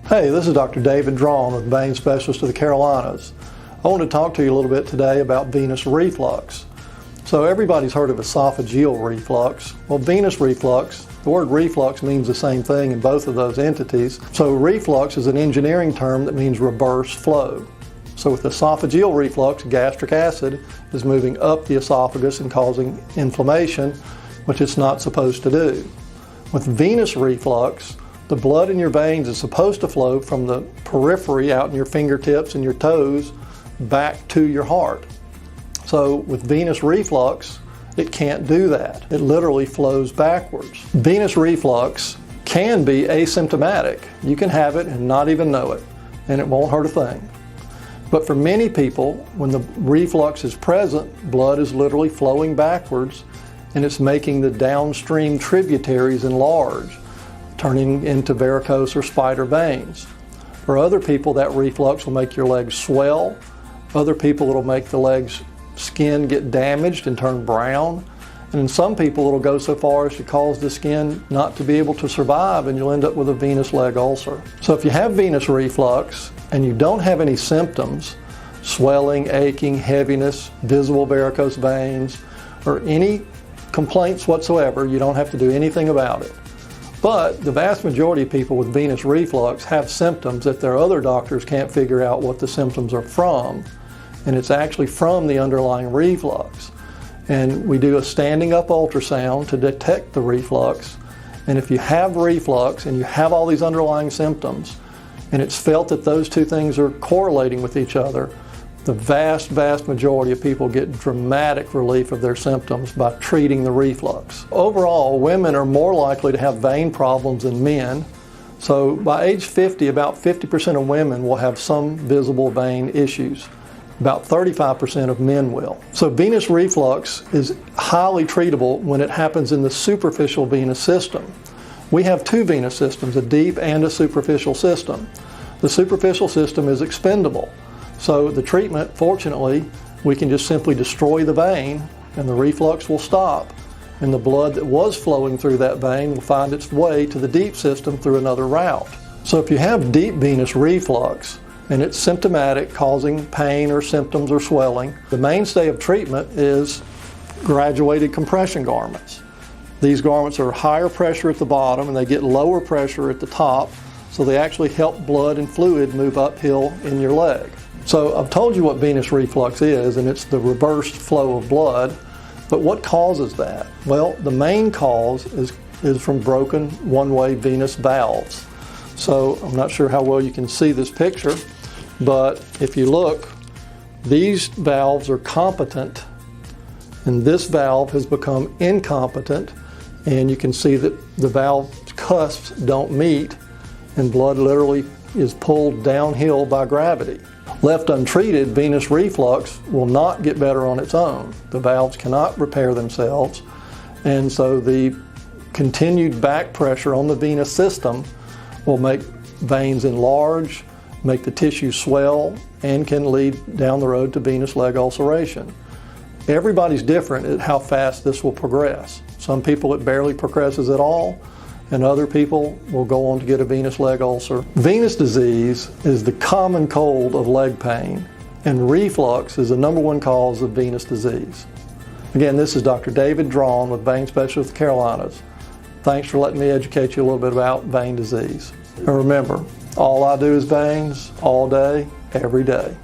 Hey, this is Dr. David Drawn with Vein Specialist of the Carolinas. I want to talk to you a little bit today about venous reflux. So everybody's heard of esophageal reflux. Well, venous reflux, the word reflux means the same thing in both of those entities. So reflux is an engineering term that means reverse flow. So with esophageal reflux, gastric acid is moving up the esophagus and causing inflammation, which it's not supposed to do. With venous reflux, the blood in your veins is supposed to flow from the periphery out in your fingertips and your toes back to your heart. So with venous reflux, it can't do that. It literally flows backwards. Venous reflux can be asymptomatic. You can have it and not even know it, and it won't hurt a thing. But for many people, when the reflux is present, blood is literally flowing backwards, and it's making the downstream tributaries enlarge, turning into varicose or spider veins. For other people, that reflux will make your legs swell. Other people, it'll make the legs skin get damaged and turn brown. And in some people, it'll go so far as to cause the skin not to be able to survive, and you'll end up with a venous leg ulcer. So if you have venous reflux and you don't have any symptoms, swelling, aching, heaviness, visible varicose veins, or any complaints whatsoever, you don't have to do anything about it. But the vast majority of people with venous reflux have symptoms that their other doctors can't figure out what the symptoms are from, and it's actually from the underlying reflux. And we do a standing up ultrasound to detect the reflux, and if you have reflux and you have all these underlying symptoms, and it's felt that those two things are correlating with each other, the vast majority of people get dramatic relief of their symptoms by treating the reflux. Overall, women are more likely to have vein problems than men. So by age 50, about 50% of women will have some visible vein issues. About 35% of men will. So venous reflux is highly treatable when it happens in the superficial venous system. We have two venous systems, a deep and a superficial system. The superficial system is expendable. So the treatment, fortunately, we can just simply destroy the vein and the reflux will stop, and the blood that was flowing through that vein will find its way to the deep system through another route. So if you have deep venous reflux and it's symptomatic, causing pain or symptoms or swelling, the mainstay of treatment is graduated compression garments. These garments are higher pressure at the bottom and they get lower pressure at the top, so they actually help blood and fluid move uphill in your leg. So I've told you what venous reflux is, and it's the reversed flow of blood. But what causes that? Well, the main cause is from broken one-way venous valves. So I'm not sure how well you can see this picture, but if you look, these valves are competent, and this valve has become incompetent, and you can see that the valve cusps don't meet, and blood literally is pulled downhill by gravity. Left untreated, venous reflux will not get better on its own. The valves cannot repair themselves, and so the continued back pressure on the venous system will make veins enlarge, make the tissue swell, and can lead down the road to venous leg ulceration. Everybody's different at how fast this will progress. Some people it barely progresses at all, and other people will go on to get a venous leg ulcer. Venous disease is the common cold of leg pain, and reflux is the #1 cause of venous disease. Again, this is Dr. David Drawn with Vein Specialist of the Carolinas. Thanks for letting me educate you a little bit about vein disease. And remember, all I do is veins, all day, every day.